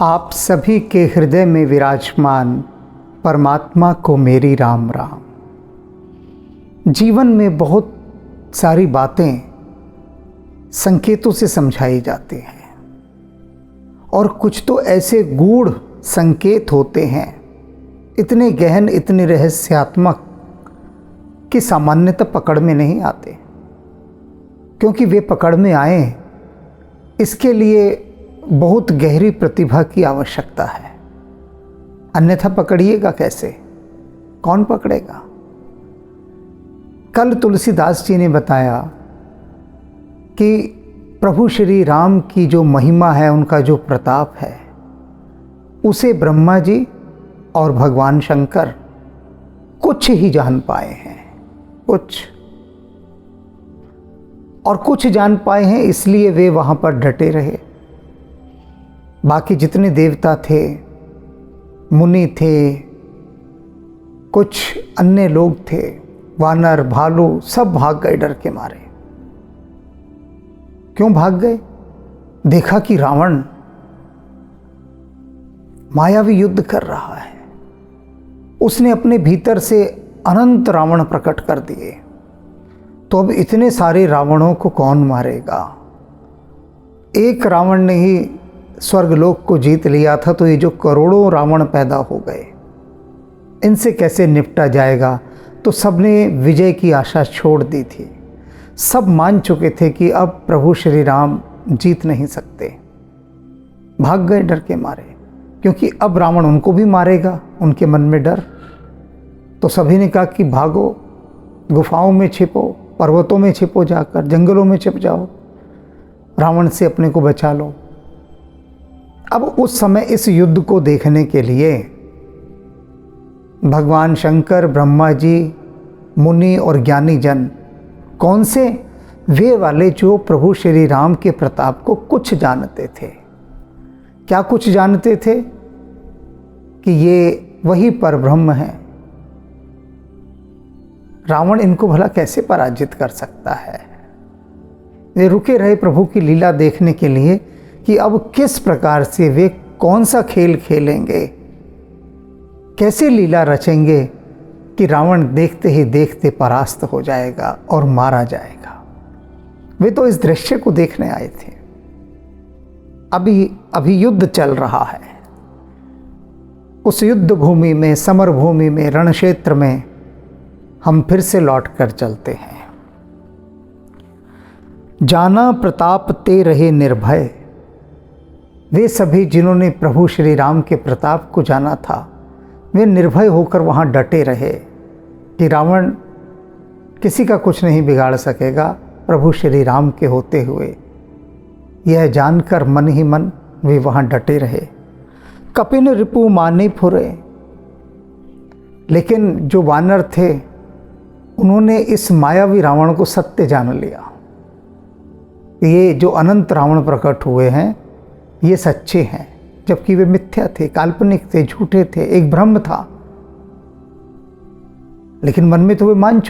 आप सभी के हृदय में विराजमान परमात्मा को मेरी राम राम। जीवन में बहुत सारी बातें संकेतों से समझाई जाती हैं और कुछ तो ऐसे गूढ़ संकेत होते हैं, इतने गहन, इतने रहस्यात्मक कि सामान्यतः पकड़ में नहीं आते। क्योंकि वे पकड़ में आए इसके लिए बहुत गहरी प्रतिभा की आवश्यकता है, अन्यथा पकड़िएगा कैसे? कौन पकड़ेगा? कल तुलसीदास जी ने बताया कि प्रभु श्री राम की जो महिमा है, उनका जो प्रताप है, उसे ब्रह्मा जी और भगवान शंकर कुछ ही जान पाए हैं। कुछ जान पाए हैं, इसलिए वे वहाँ पर डटे रहे। बाकी जितने देवता थे, मुनि थे, कुछ अन्य लोग थे, वानर, भालू, सब भाग गए डर के मारे। क्यों भाग गए? देखा कि रावण मायावी युद्ध कर रहा है। उसने अपने भीतर से अनंत रावण प्रकट कर दिए। तो अब इतने सारे रावणों को कौन मारेगा? एक रावण ने ही स्वर्गलोक को जीत लिया था, तो ये जो करोड़ों रावण पैदा हो गए, इनसे कैसे निपटा जाएगा? तो सबने विजय की आशा छोड़ दी थी। सब मान चुके थे कि अब प्रभु श्री राम जीत नहीं सकते। भाग गए डर के मारे, क्योंकि अब रावण उनको भी मारेगा, उनके मन में डर। तो सभी ने कहा कि भागो, गुफाओं में छिपो, पर्वतों में छिपो, जाकर जंगलों में छिप जाओ, रावण से अपने को बचा लो। अब उस समय इस युद्ध को देखने के लिए भगवान शंकर, ब्रह्मा जी, मुनि और ज्ञानी जन कौन से? वे वाले जो प्रभु श्री राम के प्रताप को कुछ जानते थे। क्या कुछ जानते थे? कि ये वही परब्रह्म है। रावण इनको भला कैसे पराजित कर सकता है? वे रुके रहे प्रभु की लीला देखने के लिए कि अब किस प्रकार से वे कौन सा खेल खेलेंगे, कैसे लीला रचेंगे कि रावण देखते ही देखते परास्त हो जाएगा और मारा जाएगा। वे तो इस दृश्य को देखने आए थे। अभी युद्ध चल रहा है। उस युद्ध भूमि में, समर भूमि में, रण क्षेत्र में हम फिर से लौट कर चलते हैं। जाना प्रताप ते रहे निर्भय। वे सभी जिन्होंने प्रभु श्री राम के प्रताप को जाना था, वे निर्भय होकर वहाँ डटे रहे कि रावण किसी का कुछ नहीं बिगाड़ सकेगा प्रभु श्री राम के होते हुए। यह जानकर मन ही मन वे वहाँ डटे रहे। कपिन रिपु माने फुरे। लेकिन जो वानर थे, उन्होंने इस मायावी रावण को सत्य जान लिया। ये जो अनंत रावण प्रकट हुए हैं, ये सच्चे हैं, जबकि वे मिथ्या थे, काल्पनिक थे, झूठे थे, एक भ्रम था। लेकिन मन में तो वे मान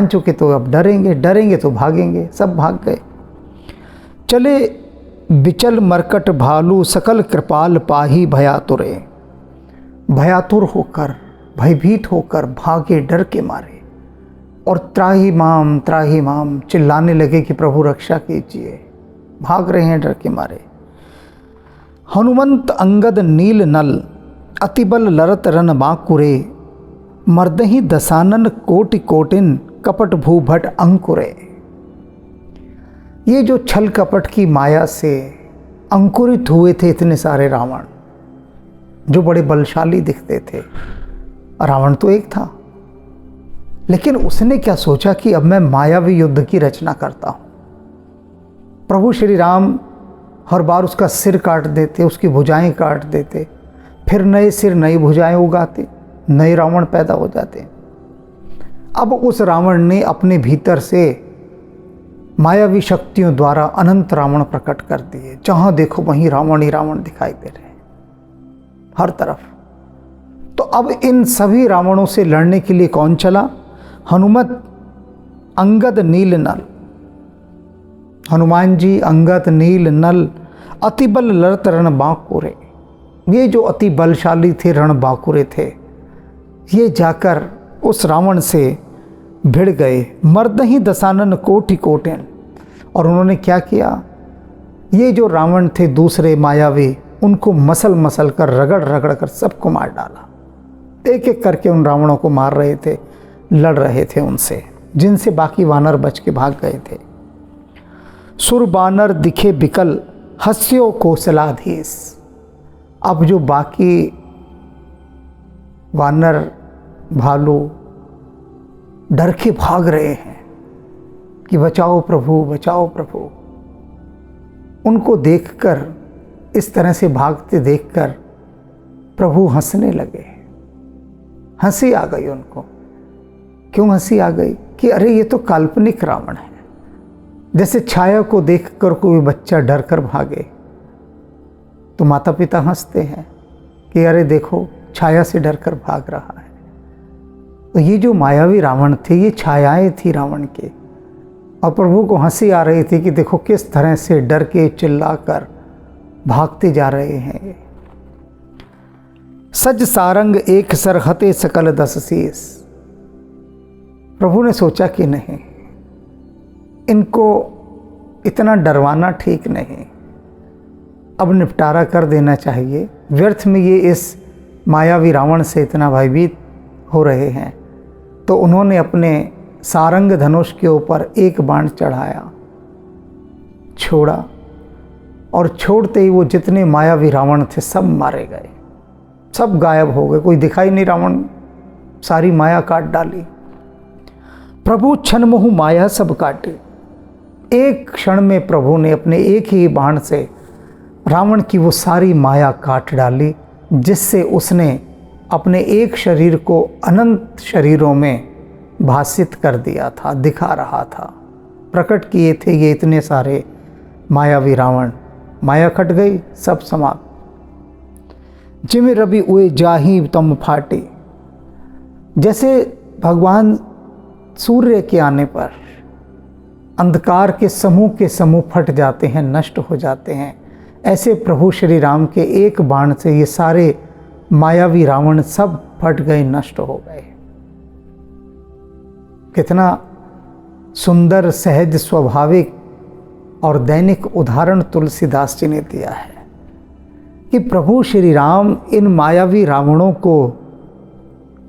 चुके तो अब डरेंगे तो भागेंगे। सब भाग गए। चले बिचल मरकट भालू, सकल कृपाल पाही भयातुरे। भयातुर होकर, भयभीत होकर भागे डर के मारे और त्राही माम चिल्लाने लगे कि प्रभु रक्षा कीजिए। भाग रहे हैं डर के मारे। हनुमंत अंगद नील नल, अतिबल लरत रन बांकुरे। मर्दही दसानन कोटि कोटिन, कपट भूभट अंकुरे। ये जो छल कपट की माया से अंकुरित हुए थे इतने सारे रावण, जो बड़े बलशाली दिखते थे। रावण तो एक था, लेकिन उसने क्या सोचा कि अब मैं मायावी युद्ध की रचना करता हूँ। प्रभु श्री राम हर बार उसका सिर काट देते, उसकी भुजाएं काट देते, फिर नए सिर, नई भुजाएं उगाते, नए रावण पैदा हो जाते। अब उस रावण ने अपने भीतर से मायावी शक्तियों द्वारा अनंत रावण प्रकट कर दिए। जहां देखो वहीं रावण ही रावण दिखाई दे रहे हैं, हर तरफ। तो अब इन सभी रावणों से लड़ने के लिए कौन चला? हनुमत अंगद नील नल। हनुमान जी, अंगद, नील, नल, अतिबल लरत रण बांकुरे। ये जो अति बलशाली थे, रणबांकुरे थे, ये जाकर उस रावण से भिड़ गए। मर्द ही दसानन कोटि कोटेन। और उन्होंने क्या किया, ये जो रावण थे दूसरे मायावी, उनको मसल मसल कर, रगड़ रगड़ कर सबको मार डाला। एक एक करके उन रावणों को मार रहे थे, लड़ रहे थे उनसे, जिनसे बाकी वानर बच के भाग गए थे। सुर बानर दिखे बिकल, हस्यो कौशलाधीश। अब जो बाकी वानर, भालू डर के भाग रहे हैं कि बचाओ प्रभु, बचाओ प्रभु, उनको देखकर, इस तरह से भागते देखकर प्रभु हंसने लगे। हंसी आ गई उनको। क्यों हंसी आ गई? कि अरे ये तो काल्पनिक रावण है। जैसे छाया को देखकर कोई बच्चा डर कर भागे तो माता पिता हंसते हैं कि अरे देखो छाया से डर कर भाग रहा है। तो ये जो मायावी रावण थे, ये छायाएं थी रावण के, और प्रभु को हंसी आ रही थी कि देखो किस तरह से डर के चिल्लाकर भागते जा रहे हैं। सज सारंग एक सरहते सकल दस शीस। प्रभु ने सोचा कि नहीं, इनको इतना डरवाना ठीक नहीं, अब निपटारा कर देना चाहिए। व्यर्थ में ये इस मायावी रावण से इतना भयभीत हो रहे हैं। तो उन्होंने अपने सारंग धनुष के ऊपर एक बाण चढ़ाया, छोड़ा, और छोड़ते ही वो जितने मायावी रावण थे सब मारे गए, सब गायब हो गए, कोई दिखाई नहीं। रावण सारी माया काट डाली। प्रभु क्षण मोहु माया सब काटे। एक क्षण में प्रभु ने अपने एक ही बाण से रावण की वो सारी माया काट डाली, जिससे उसने अपने एक शरीर को अनंत शरीरों में भासित कर दिया था, दिखा रहा था। प्रकट किए थे ये इतने सारे मायावी रावण। माया कट गई, सब समाप्त। जिम रवि उए जाही तम फाटे। जैसे भगवान सूर्य के आने पर अंधकार के समूह फट जाते हैं, नष्ट हो जाते हैं, ऐसे प्रभु श्री राम के एक बाण से ये सारे मायावी रावण सब फट गए, नष्ट हो गए। कितना सुंदर, सहज, स्वाभाविक और दैनिक उदाहरण तुलसीदास जी ने दिया है कि प्रभु श्री राम इन मायावी रावणों को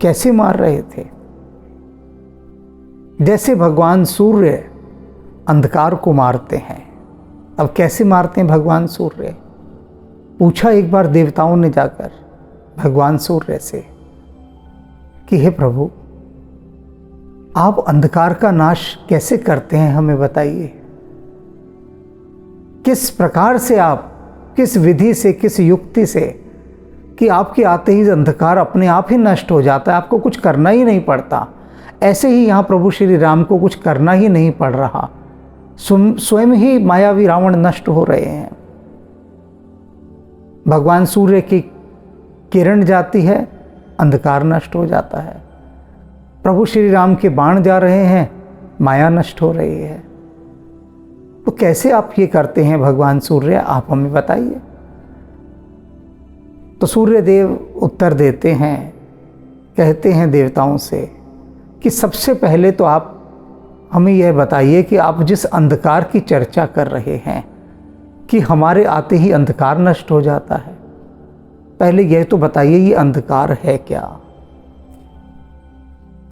कैसे मार रहे थे। जैसे भगवान सूर्य अंधकार को मारते हैं, अब कैसे मारते हैं भगवान सूर्य? पूछा एक बार देवताओं ने जाकर भगवान सूर्य से कि हे प्रभु, आप अंधकार का नाश कैसे करते हैं, हमें बताइए। किस प्रकार से आप, किस विधि से, किस युक्ति से, कि आपके आते ही अंधकार अपने आप ही नष्ट हो जाता है, आपको कुछ करना ही नहीं पड़ता। ऐसे ही यहाँ प्रभु श्री राम को कुछ करना ही नहीं पड़ रहा, स्वयं ही मायावी रावण नष्ट हो रहे हैं। भगवान सूर्य की किरण जाती है, अंधकार नष्ट हो जाता है। प्रभु श्री राम के बाण जा रहे हैं, माया नष्ट हो रही है। तो कैसे आप ये करते हैं भगवान सूर्य, आप हमें बताइए। तो सूर्य देव उत्तर देते हैं, कहते हैं देवताओं से कि सबसे पहले तो आप हमें यह बताइए कि आप जिस अंधकार की चर्चा कर रहे हैं कि हमारे आते ही अंधकार नष्ट हो जाता है, पहले यह तो बताइए ये अंधकार है क्या?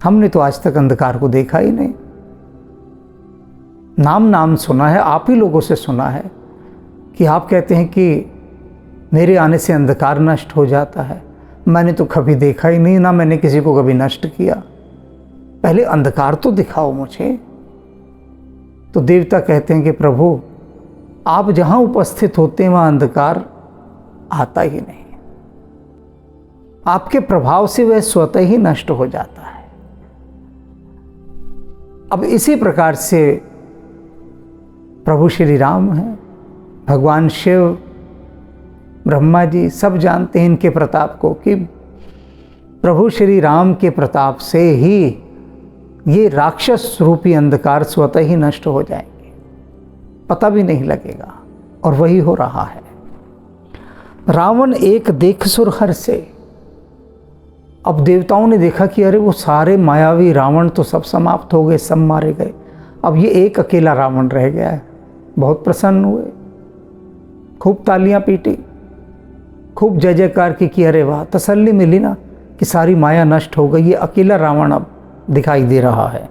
हमने तो आज तक अंधकार को देखा ही नहीं। नाम सुना है, आप ही लोगों से सुना है कि आप कहते हैं कि मेरे आने से अंधकार नष्ट हो जाता है। मैंने तो कभी देखा ही नहीं, ना मैंने किसी को कभी नष्ट किया। पहले अंधकार तो दिखाओ मुझे। तो देवता कहते हैं कि प्रभु, आप जहां उपस्थित होते हैं वहां अंधकार आता ही नहीं, आपके प्रभाव से वह स्वतः ही नष्ट हो जाता है। अब इसी प्रकार से प्रभु श्री राम हैं, भगवान शिव, ब्रह्मा जी सब जानते हैं इनके प्रताप को कि प्रभु श्री राम के प्रताप से ही ये राक्षस रूपी अंधकार स्वतः ही नष्ट हो जाएंगे, पता भी नहीं लगेगा। और वही हो रहा है। रावण एक देख सुरहर से। अब देवताओं ने देखा कि अरे वो सारे मायावी रावण तो सब समाप्त हो गए, सब मारे गए, अब ये एक अकेला रावण रह गया है। बहुत प्रसन्न हुए, खूब तालियां पीटी, खूब जय जयकार की अरे वाह, तसल्ली मिली ना कि सारी माया नष्ट हो गई, ये अकेला रावण अब दिखाई दे रहा है।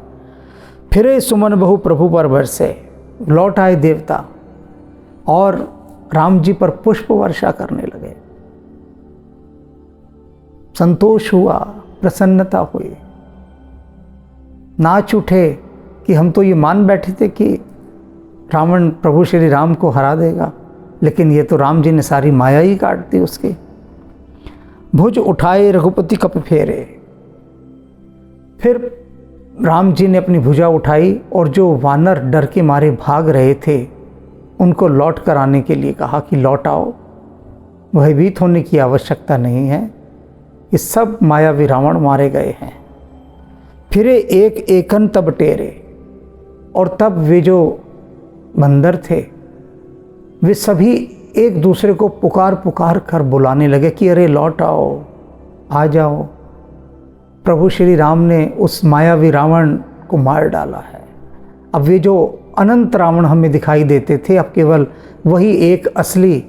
फिरे सुमन बहु प्रभु पर बरसे, लौट आए देवता और राम जी पर पुष्प वर्षा करने लगे। संतोष हुआ, प्रसन्नता हुई, नाच उठे कि हम तो ये मान बैठे थे कि रावण प्रभु श्री राम को हरा देगा, लेकिन ये तो राम जी ने सारी माया ही काट दी उसकी। भुज उठाए रघुपति कप फेरे, फिर राम जी ने अपनी भुजा उठाई और जो वानर डर के मारे भाग रहे थे उनको लौट कर आने के लिए कहा कि लौट आओ, भयभीत होने की आवश्यकता नहीं है, ये सब मायावी रावण मारे गए हैं। फिरे एक एकन तब टेरे, और तब वे जो बंदर थे वे सभी एक दूसरे को पुकार पुकार कर बुलाने लगे कि अरे लौट आओ, आ जाओ, प्रभु श्री राम ने उस मायावी रावण को मार डाला है। अब वे जो अनंत रावण हमें दिखाई देते थे, अब केवल वही एक असली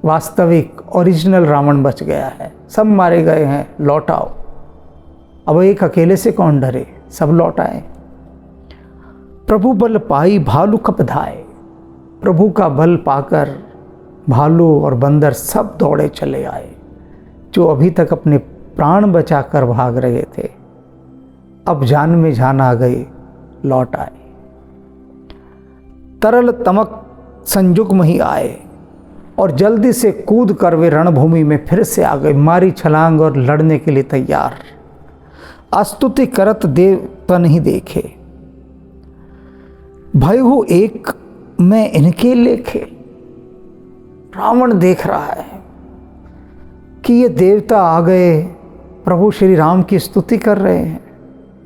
वास्तविक ओरिजिनल रावण बच गया है, सब मारे गए हैं, लौट आओ। अब एक अकेले से कौन डरे, सब लौट आए। प्रभु बल पाई भालू कप धाए, प्रभु का बल पाकर भालू और बंदर सब दौड़े चले आए। जो अभी तक अपने प्राण बचाकर भाग रहे थे, अब जान में जान आ गई, लौट आए। तरल तमक संजुग में ही आए और जल्दी से कूद कर वे रणभूमि में फिर से आ गए, मारी छलांग और लड़ने के लिए तैयार। स्तुति करत देव तन ही देखे, भय हो एक मैं इनके लेखे। रावण देख रहा है कि ये देवता आ गए, प्रभु श्री राम की स्तुति कर रहे हैं,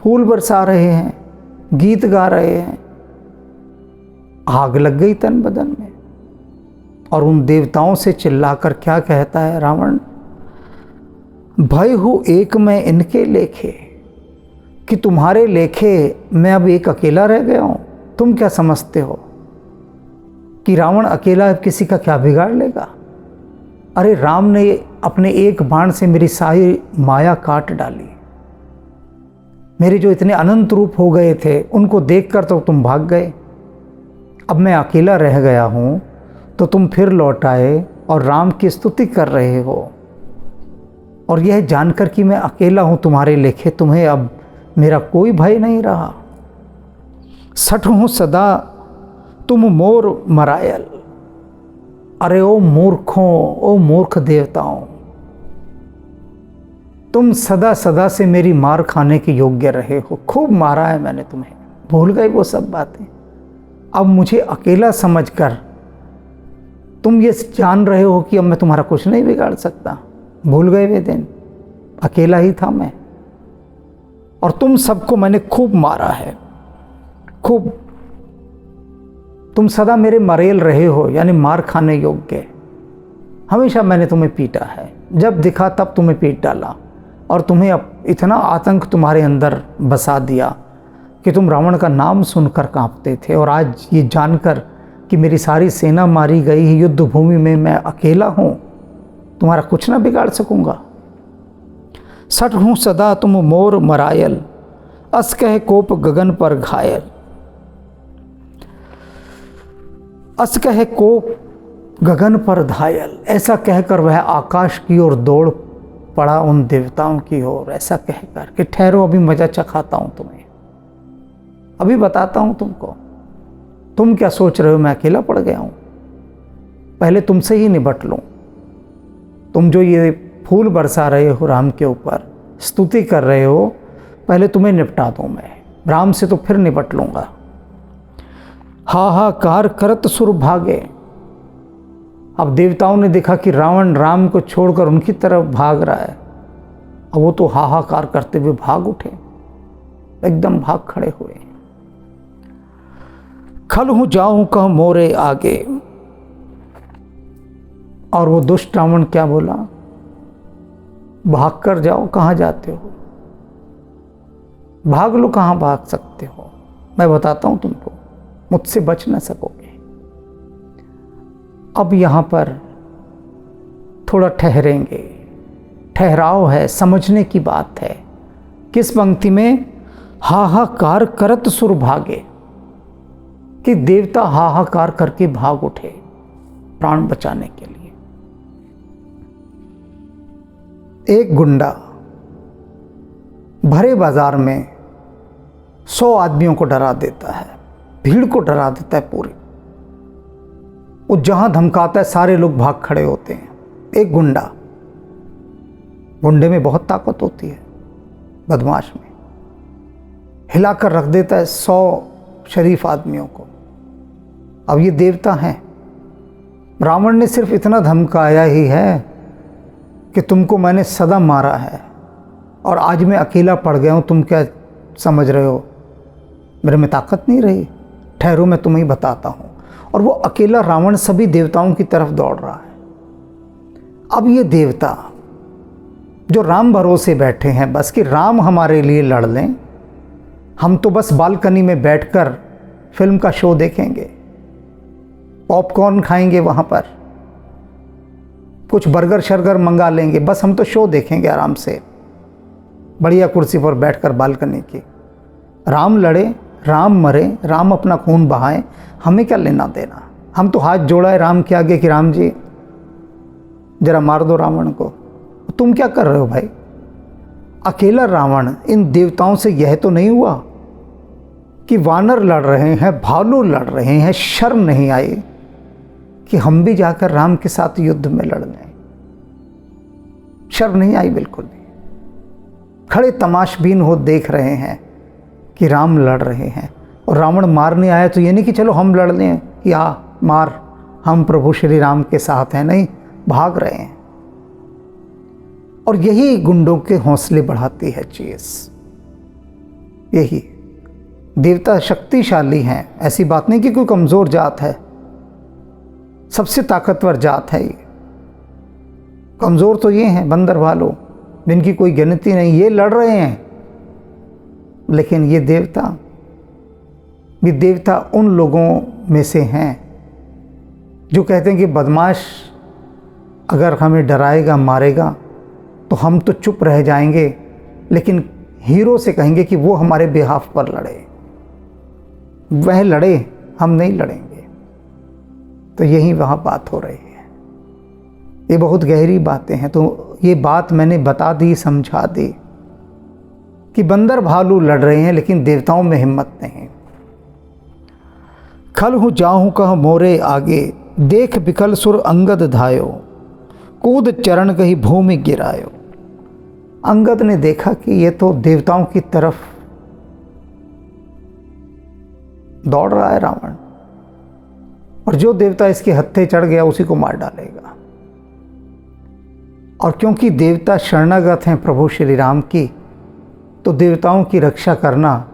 फूल बरसा रहे हैं, गीत गा रहे हैं। आग लग गई तन बदन में, और उन देवताओं से चिल्लाकर क्या कहता है रावण, भय हो एक मैं इनके लेखे, कि तुम्हारे लेखे मैं अब एक अकेला रह गया हूं। तुम क्या समझते हो कि रावण अकेला किसी का क्या बिगाड़ लेगा? अरे राम ने अपने एक बाण से मेरी सारी माया काट डाली, मेरे जो इतने अनंत रूप हो गए थे उनको देखकर तो तुम भाग गए, अब मैं अकेला रह गया हूं तो तुम फिर लौट आए और राम की स्तुति कर रहे हो। और यह जानकर कि मैं अकेला हूं तुम्हारे लेखे, तुम्हें अब मेरा कोई भय नहीं रहा। सठ हूं सदा तुम मोर मरायल। अरे ओ मूर्खों, ओ मूर्ख देवताओं, तुम सदा सदा से मेरी मार खाने के योग्य रहे हो। खूब मारा है मैंने तुम्हें, भूल गए वो सब बातें। अब मुझे अकेला समझकर तुम ये जान रहे हो कि अब मैं तुम्हारा कुछ नहीं बिगाड़ सकता। भूल गए वे दिन, अकेला ही था मैं, और तुम सबको मैंने खूब मारा है, खूब। तुम सदा मेरे मरेल रहे हो, यानी मार खाने योग्य। हमेशा मैंने तुम्हें पीटा है, जब दिखा तब तुम्हें पीट डाला, और तुम्हें अब इतना आतंक तुम्हारे अंदर बसा दिया कि तुम रावण का नाम सुनकर कांपते थे। और आज ये जानकर कि मेरी सारी सेना मारी गई है, युद्ध भूमि में मैं अकेला हूं, तुम्हारा कुछ ना बिगाड़ सकूंगा। सठ हूं सदा तुम मोर मरायल, अस कह कोप गगन पर घायल। अस कह कोप गगन पर घायल, ऐसा कहकर वह आकाश की ओर दौड़ पड़ा उन देवताओं की ओर, ऐसा कहकर कि ठहरो अभी मजा चखाता हूं तुम्हें, अभी बताता हूं तुमको। तुम क्या सोच रहे हो मैं अकेला पड़ गया हूं? पहले तुमसे ही निपट लूं। तुम जो ये फूल बरसा रहे हो राम के ऊपर, स्तुति कर रहे हो, पहले तुम्हें निपटा दूं मैं। राम से तो फिर निपट लूंगा। हाहाकार करत सुर भागे। अब देवताओं ने देखा कि रावण राम को छोड़कर उनकी तरफ भाग रहा है, अब वो तो हाहाकार करते हुए भाग उठे, एकदम भाग खड़े हुए। खल हूं जाऊं कह मोरे आगे, और वो दुष्ट रावण क्या बोला, भाग कर जाओ, कहाँ जाते हो, भाग लो, कहाँ भाग सकते हो, मैं बताता हूं तुमको, मुझसे बच न सकोगे। अब यहां पर थोड़ा ठहरेंगे, ठहराव है, समझने की बात है। किस पंक्ति में, हाहाकार करत सुर भागे, कि देवता हाहाकार करके भाग उठे प्राण बचाने के लिए। एक गुंडा भरे बाजार में 100 आदमियों को डरा देता है, भीड़ को डरा देता है पूरी। वो जहां धमकाता है सारे लोग भाग खड़े होते हैं। एक गुंडा, गुंडे में बहुत ताकत होती है, बदमाश में, हिलाकर रख देता है 100 शरीफ आदमियों को। अब ये देवता हैं, रावण ने सिर्फ इतना धमकाया ही है कि तुमको मैंने सदा मारा है और आज मैं अकेला पड़ गया हूं, तुम क्या समझ रहे हो, मेरे में ताकत नहीं रही, ठहरो मैं तुम्हें बताता हूं। और वो अकेला रावण सभी देवताओं की तरफ दौड़ रहा है। अब ये देवता जो राम भरोसे बैठे हैं बस कि राम हमारे लिए लड़ लें, हम तो बस बालकनी में बैठकर फिल्म का शो देखेंगे, पॉपकॉर्न खाएंगे, वहाँ पर कुछ बर्गर शर्गर मंगा लेंगे, बस हम तो शो देखेंगे आराम से बढ़िया कुर्सी पर बैठकर बालकनी की। राम लड़े, राम मरे, राम अपना खून बहाए, हमें क्या लेना देना। हम तो हाथ जोड़ा है राम के आगे कि राम जी जरा मार दो रावण को। तुम क्या कर रहे हो भाई, अकेला रावण, इन देवताओं से यह तो नहीं हुआ कि वानर लड़ रहे हैं, भालू लड़ रहे हैं, शर्म नहीं आई कि हम भी जाकर राम के साथ युद्ध में लड़ लें। शर्म नहीं आई बिल्कुल भी। खड़े तमाशबीन हो देख रहे हैं कि राम लड़ रहे हैं और रावण मारने आया, तो ये नहीं कि चलो हम लड़ लें, या मार, हम प्रभु श्री राम के साथ हैं, नहीं, भाग रहे हैं। और यही गुंडों के हौसले बढ़ाती है चीज़। यही देवता शक्तिशाली हैं, ऐसी बात नहीं कि कोई कमज़ोर जात है, सबसे ताकतवर जात है ये। कमज़ोर तो ये हैं बंदर भालू, जिनकी कोई गिनती नहीं, ये लड़ रहे हैं। लेकिन ये देवता उन लोगों में से हैं जो कहते हैं कि बदमाश अगर हमें डराएगा, मारेगा तो हम तो चुप रह जाएंगे, लेकिन हीरो से कहेंगे कि वो हमारे बिहाफ पर लड़े, वह लड़े, हम नहीं लड़ेंगे। तो यही वहाँ बात हो रही है। ये बहुत गहरी बातें हैं, तो ये बात मैंने बता दी, समझा दी कि बंदर भालू लड़ रहे हैं लेकिन देवताओं में हिम्मत नहीं। खल हूँ जाहूँ कह मोरे आगे, देख बिकल सुर अंगद धायो, कूद चरण कही भूमि गिरायो। अंगद ने देखा कि ये तो देवताओं की तरफ दौड़ रहा है रावण, और जो देवता इसके हत्थे चढ़ गया उसी को मार डालेगा। और क्योंकि देवता शरणागत हैं प्रभु श्री राम की, तो देवताओं की रक्षा करना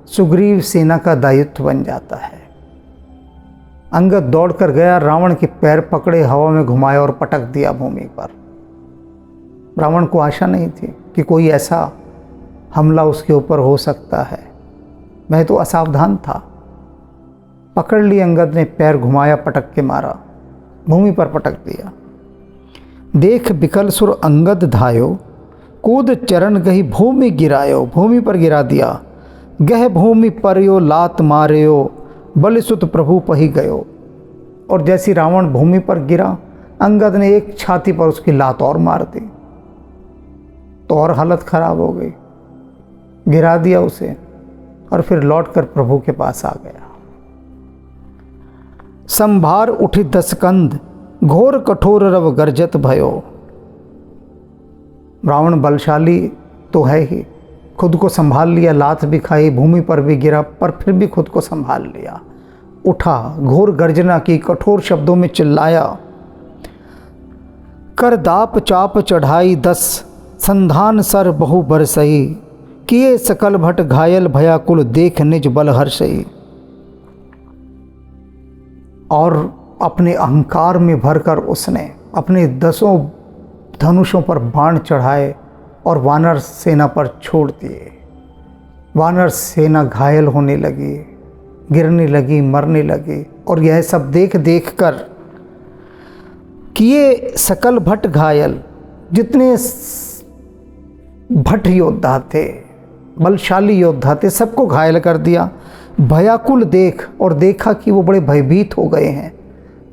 सुग्रीव सेना का दायित्व बन जाता है। अंगद दौड़कर गया, रावण के पैर पकड़े, हवा में घुमाया और पटक दिया भूमि पर। रावण को आशा नहीं थी कि कोई ऐसा हमला उसके ऊपर हो सकता है, मैं तो असावधान था। पकड़ ली अंगद ने, पैर घुमाया, पटक के मारा, भूमि पर पटक दिया। देख बिकल सुर अंगद धायो, कूद चरण गही भूमि गिरायो, भूमि पर गिरा दिया। गह भूमि पर यो लात मारयो, बलिसुत प्रभु पही गयो। और जैसी रावण भूमि पर गिरा, अंगद ने एक छाती पर उसकी लात और मार दी, तो और हालत खराब हो गई, गिरा दिया उसे, और फिर लौटकर प्रभु के पास आ गया। संभार उठी दसकंद, घोर कठोर रव गर्जत भयो। रावण बलशाली तो है ही, खुद को संभाल लिया, लात भी खाई, भूमि पर भी गिरा, पर फिर भी खुद को संभाल लिया। उठा, घोर गर्जना की, कठोर शब्दों में चिल्लाया। कर दाप चाप चढ़ाई 10, संधान सर बहु बरसई। किए सकल भट घायल भया, कुल देख निज बल हर्षई। और अपने अहंकार में भरकर उसने अपने 10 धनुषों पर बाण चढ़ाए और वानर सेना पर छोड़ दिए। वानर सेना घायल होने लगी, गिरने लगी, मरने लगी। और यह सब देख देख कर किए सकल भट घायल, जितने भट योद्धा थे, बलशाली योद्धा थे, सबको घायल कर दिया। भयाकुल देख, और देखा कि वो बड़े भयभीत हो गए हैं,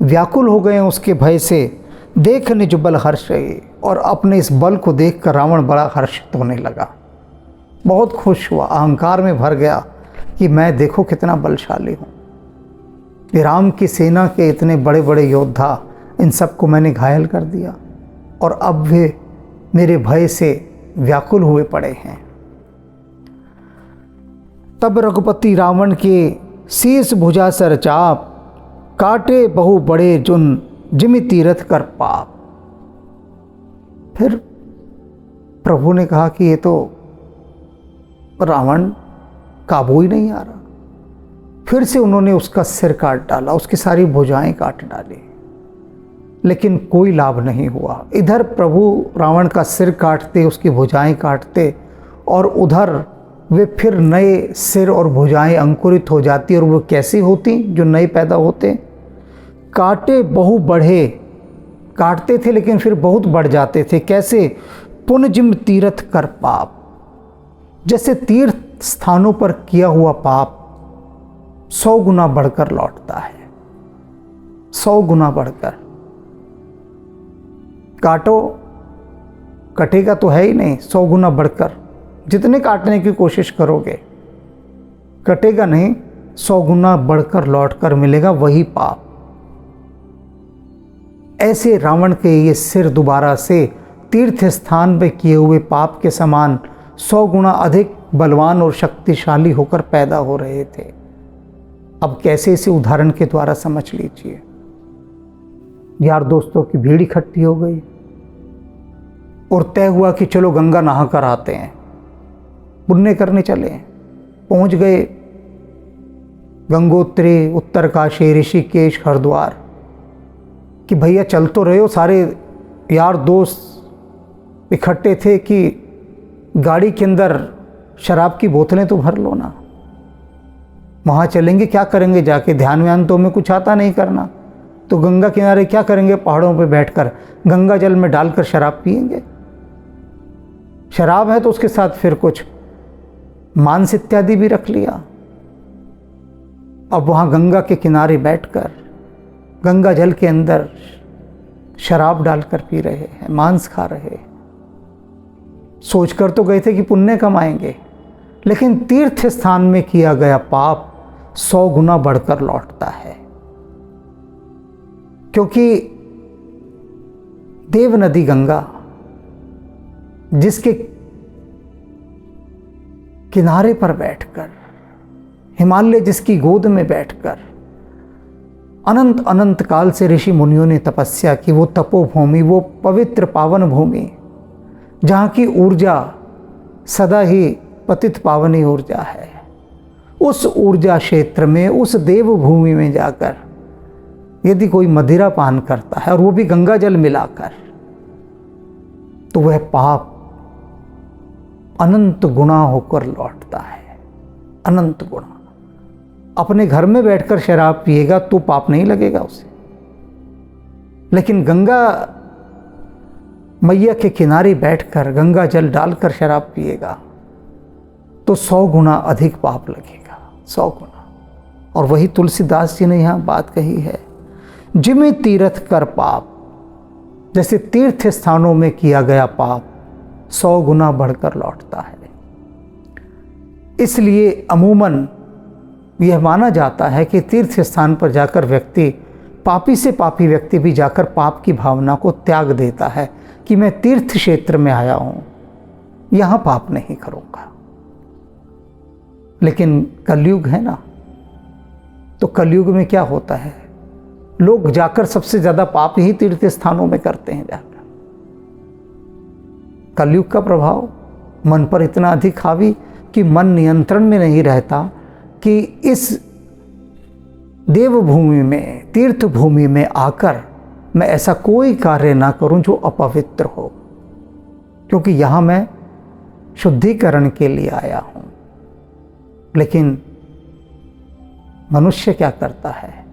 व्याकुल हो गए हैं उसके भय से। देख निज बल हर्ष रही, और अपने इस बल को देखकर रावण बड़ा हर्षित होने लगा, बहुत खुश हुआ, अहंकार में भर गया कि मैं देखो कितना बलशाली हूँ। ये राम की सेना के इतने बड़े बड़े योद्धा, इन सबको मैंने घायल कर दिया, और अब वे मेरे भय से व्याकुल हुए पड़े हैं। तब रघुपति रावण के शीर्ष भुजा सर चाप, काटे बहु बड़े जुन जिमि तीरथ कर पाप। फिर प्रभु ने कहा कि ये तो रावण काबू ही नहीं आ रहा। फिर से उन्होंने उसका सिर काट डाला, उसकी सारी भुजाएं काट डाली, लेकिन कोई लाभ नहीं हुआ। इधर प्रभु रावण का सिर काटते, उसकी भुजाएं काटते, और उधर वे फिर नए सिर और भुजाएं अंकुरित हो जाती। और वो कैसी होती जो नए पैदा होते? काटे बहु बढ़े, काटते थे लेकिन फिर बहुत बढ़ जाते थे। कैसे? पुन जिम तीर्थ कर पाप, जैसे तीर्थ स्थानों पर किया हुआ पाप 100 गुना बढ़कर लौटता है, 100 गुना बढ़कर। काटो, कटेगा तो है ही नहीं, 100 गुना बढ़कर। जितने काटने की कोशिश करोगे कटेगा नहीं, 100 गुना बढ़कर लौटकर मिलेगा वही पाप। ऐसे रावण के ये सिर दोबारा से तीर्थ स्थान में किए हुए पाप के समान 100 गुना अधिक बलवान और शक्तिशाली होकर पैदा हो रहे थे। अब कैसे इसे उदाहरण के द्वारा समझ लीजिए। यार दोस्तों की भीड़ इकट्ठी हो गई और तय हुआ कि चलो गंगा नहा कर आते हैं, पुण्य करने चले। पहुंच गए गंगोत्री, उत्तरकाशी, ऋषिकेश, हरिद्वार कि भैया चल तो रहे हो। सारे यार दोस्त इकट्ठे थे कि गाड़ी के अंदर शराब की बोतलें तो भर लो ना, वहाँ चलेंगे, क्या करेंगे जाके, ध्यान व्यान तो हमें कुछ आता नहीं करना, तो गंगा किनारे क्या करेंगे, पहाड़ों पे बैठकर गंगा जल में डालकर शराब पिएंगे। शराब है तो उसके साथ फिर कुछ मांस इत्यादि भी रख लिया। अब वहाँ गंगा के किनारे बैठकर गंगा जल के अंदर शराब डालकर पी रहे हैं, मांस खा रहे हैं। सोचकर तो गए थे कि पुण्य कमाएंगे, लेकिन तीर्थ स्थान में किया गया पाप 100 गुना बढ़कर लौटता है। क्योंकि देव नदी गंगा, जिसके किनारे पर बैठकर, हिमालय जिसकी गोद में बैठकर अनंत अनंत काल से ऋषि मुनियों ने तपस्या की, वो तपोभूमि, वो पवित्र पावन भूमि जहाँ की ऊर्जा सदा ही पतित पावनी ऊर्जा है, उस ऊर्जा क्षेत्र में, उस देवभूमि में जाकर यदि कोई मदिरा पान करता है और वो भी गंगा जल मिलाकर, तो वह पाप अनंत गुना होकर लौटता है, अनंत गुना। अपने घर में बैठकर शराब पिएगा तो पाप नहीं लगेगा उसे, लेकिन गंगा मैया के किनारे बैठकर गंगा जल डालकर शराब पिएगा तो 100 गुना अधिक पाप लगेगा, 100 गुना। और वही तुलसीदास जी ने यहाँ बात कही है, जिमे तीर्थ कर पाप, जैसे तीर्थ स्थानों में किया गया पाप 100 गुना बढ़कर लौटता है। इसलिए अमूमन यह माना जाता है कि तीर्थ स्थान पर जाकर व्यक्ति, पापी से पापी व्यक्ति भी जाकर पाप की भावना को त्याग देता है कि मैं तीर्थ क्षेत्र में आया हूँ, यहाँ पाप नहीं करूँगा। लेकिन कलयुग है ना, तो कलयुग में क्या होता है, लोग जाकर सबसे ज़्यादा पाप ही तीर्थ स्थानों में करते हैं जाकर। कलयुग का प्रभाव मन पर इतना अधिक हावी कि मन नियंत्रण में नहीं रहता कि इस देवभूमि में, तीर्थ भूमि में आकर मैं ऐसा कोई कार्य ना करूं जो अपवित्र हो, क्योंकि यहाँ मैं शुद्धिकरण के लिए आया हूं। लेकिन मनुष्य क्या करता है,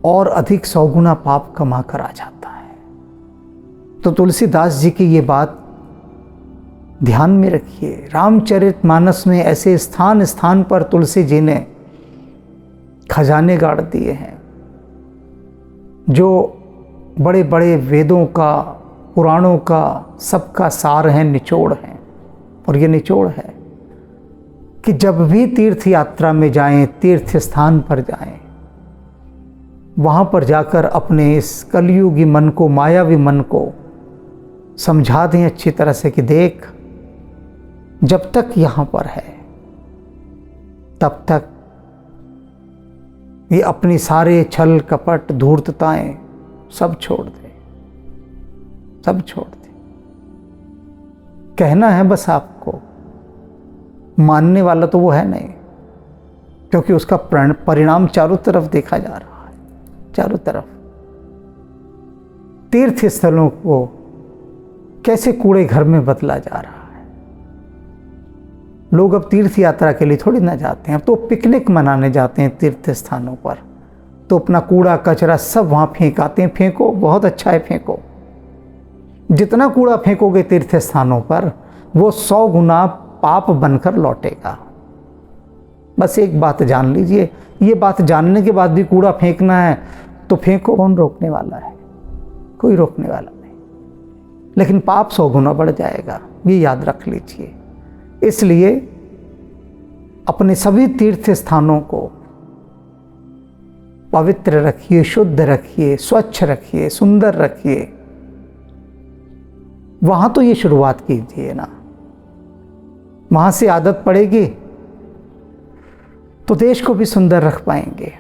और अधिक 100 गुना पाप कमा कर आ जाता है। तो तुलसीदास जी की ये बात ध्यान में रखिए। रामचरितमानस में ऐसे स्थान स्थान पर तुलसी जी ने खजाने गाड़ दिए हैं, जो बड़े बड़े वेदों का, पुराणों का, सबका सार है, निचोड़ है। और ये निचोड़ है कि जब भी तीर्थ यात्रा में जाएं, तीर्थ स्थान पर जाएं, वहाँ पर जाकर अपने इस कलयुगी मन को, मायावी मन को समझा दें अच्छी तरह से कि देख, जब तक यहाँ पर है तब तक ये अपनी सारे छल कपट धूर्तताएं सब छोड़ दे, सब छोड़ दे। कहना है बस आपको, मानने वाला तो वो है नहीं, क्योंकि उसका परिणाम चारों तरफ देखा जा रहा है। चारों तरफ तीर्थ स्थलों को कैसे कूड़े घर में बदला जा रहा है। लोग अब तीर्थ यात्रा के लिए थोड़ी ना जाते हैं, अब तो पिकनिक मनाने जाते हैं तीर्थ स्थानों पर, तो अपना कूड़ा कचरा सब वहाँ फेंक आते हैं। फेंको, बहुत अच्छा है, फेंको। जितना कूड़ा फेंकोगे तीर्थ स्थानों पर, वो 100 गुना पाप बनकर लौटेगा। बस एक बात जान लीजिए, ये बात जानने के बाद भी कूड़ा फेंकना है तो फेंको, कौन रोकने वाला है? कोई रोकने वाला नहीं। लेकिन पाप 100 गुना बढ़ जाएगा, ये याद रख लीजिए। इसलिए अपने सभी तीर्थ स्थानों को पवित्र रखिए, शुद्ध रखिए, स्वच्छ रखिए, सुंदर रखिए। वहां तो ये शुरुआत कीजिए ना, वहां से आदत पड़ेगी तो देश को भी सुंदर रख पाएंगे।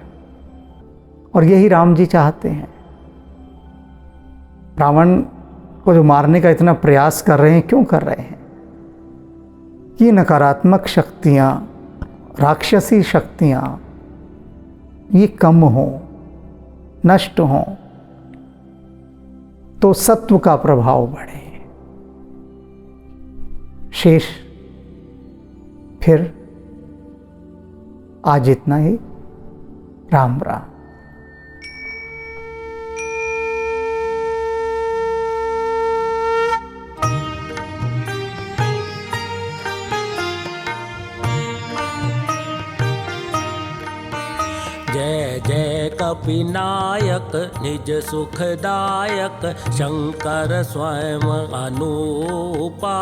और यही राम जी चाहते हैं। रावण को जो मारने का इतना प्रयास कर रहे हैं, क्यों कर रहे हैं? कि नकारात्मक शक्तियां, राक्षसी शक्तियां ये कम हो, नष्ट हो, तो सत्व का प्रभाव बढ़े। शेष फिर आज इतना ही। राम राम। जय जय कपिनायक निज सुखदायक, शंकर स्वयं अनूपा।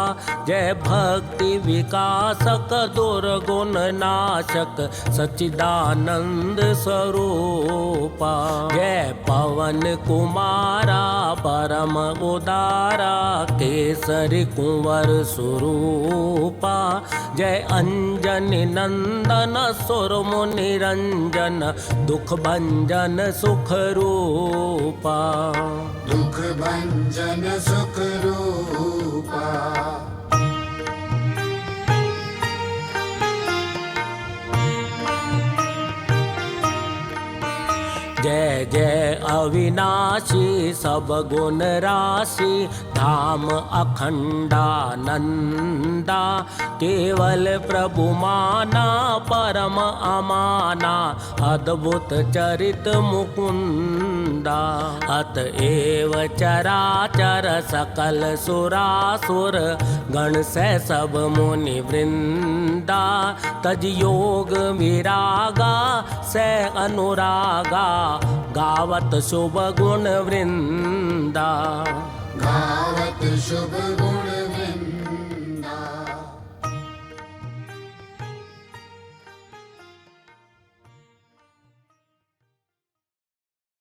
जय भक्ति विकासक दुर्गुण नाशक, सच्चिदानंद स्वरूपा। जय पवन कुमारा परम उदारा, केसरी कुंवर स्वरूपा। जय अंजनी नंदन सुर मुनि रंजन, दुख भंजन सुख रूपा। दुख भंजन सुख रूपा। जय जय अविनाशी सब गुण राशि, धाम अखंडानंदा। केवल प्रभु माना परम अमाना, अद्भुत चरित मुकुंदा। अतएव चराचर सकल सुरासुर, गण से सब मुनि वृंदा। तज योग विरागा से अनुरागा, गावत शुभ गुण वृंदा। गावत शुभ गुण